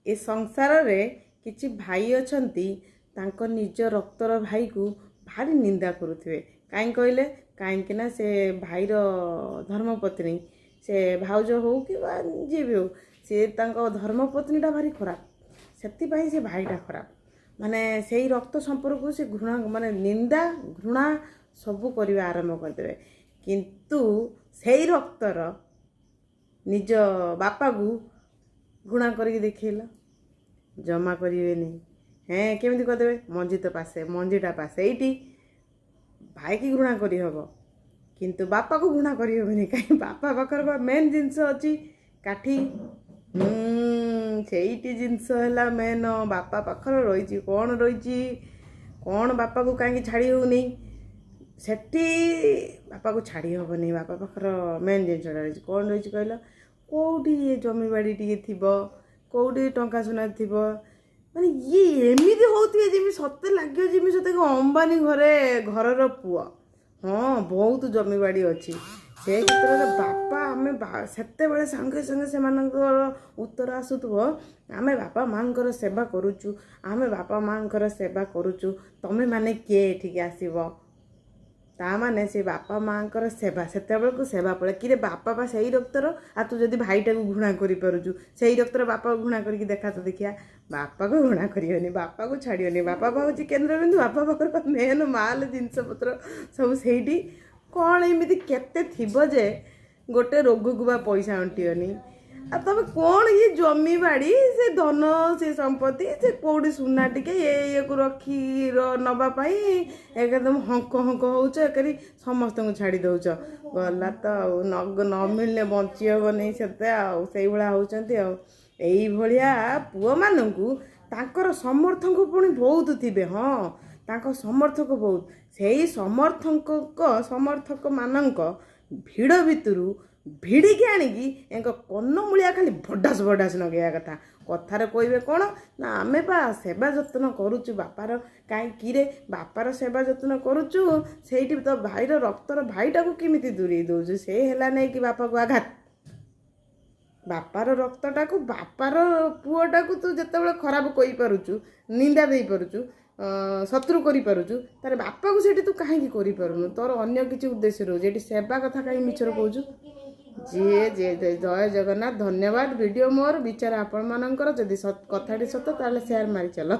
ए संसार रे किछि भाई अछंती तांको निज रक्तर भाई को भारी निंदा करुथिबे काई कहले काईकि ना से भाईर धर्मपत्नी से भाउज हो कि जी भी हो से तांको धर्मपत्नीटा भारी खराब से भाईटा खराब माने से रक्त संपर्क को से घृणा माने निंदा घृणा सबू करने आरंभ करदे किंतु से रक्तर निज बापा को घृणा करके देखला जमा करेंगे हैं केमी करदे मंजी तो पासे मंजीटा पासे ये भाई की घृणा करी हम किंतु बापा को घृणा करें कहीं बापा पाखर मेन जिनस अच्छी काठी से जिनस है मेन बापा पाखर रही कौन रही कौन बापा को कहीं छाड़ी होनी सेठी बापा को छाड़ी हेनी बापा पाखर मेन जिनसा रही कौन रही कहल कौटी ये जमी बाड़ी टी थी कौटी टंका सुना थी माने ये एमती होती जमी सत्य लगे जमी सत्य अंबानी घरे घरर पुआ हाँ बहुत जमी बाड़ी अच्छी से क्षेत्र में बापा आम से सांगे सांगे से उत्तर आसुव आम बापा माँ सेवा करुचु आम बापा माँ सेवा करुचु तमें माने किए एठिक आसब ता माने से बापा माँ सेवा से सेवा पड़े कि बापा बा से रक्तर आ तू जदि भाईटा को घृणा करूँ से रक्तर बापा को घृणा करके देखा तो देखिया बापा को घृणा करियोनी बापा को छाड़ियोनी बापा पाऊँ केन्द्र बिंदु बापा पाखर मेन माल जिनस पत्र सब से कौन एमती केते थिबो जे गोटे रोग को बा पैसा अंटियोनी आ तब कौन ये जमी बाड़ी से धन से संपत्ति से कौटी सुना टिके ये को रखी नवापाई एकदम हंक हंक होच करी समस्त को छाड़ी दौच गला तो न मिलने बंची हम नहीं से भाया होती यही पुओ मानू तांकर समर्थक पुणी बहुत थे हाँ तांको समर्थक बहुत से समर्थक मानक भिड़ भितरू भिड़िकी आणिकी एक कन्नमूलिया खाली भडास भडास नगेया कथा कथार कहे कौन ना आमे बा सेवा जत्न करुचु बापार कहीं बापार सेवा जत्न करुचु से तो भाईर रक्तर भाईटा को किमिति दूरे दौचु से है नहीं कि बापा को आघात बापार रक्तटा को बापार पुओटा को तू जिते खराब कही पारुचु निंदा दे पारुचु शत्रु करी पारुचु तारे बापा को सेठी तू कहीं करि पारुनु तोर अन्य किसी उद्देश्य रोजे सेवा कथा कहीं मिछर कहूँ जी जय जगन्नाथ धन्यवाद वीडियो मोर विचार आपण मानकर जदि कथाटी सत ताले शेयर मारी चलो।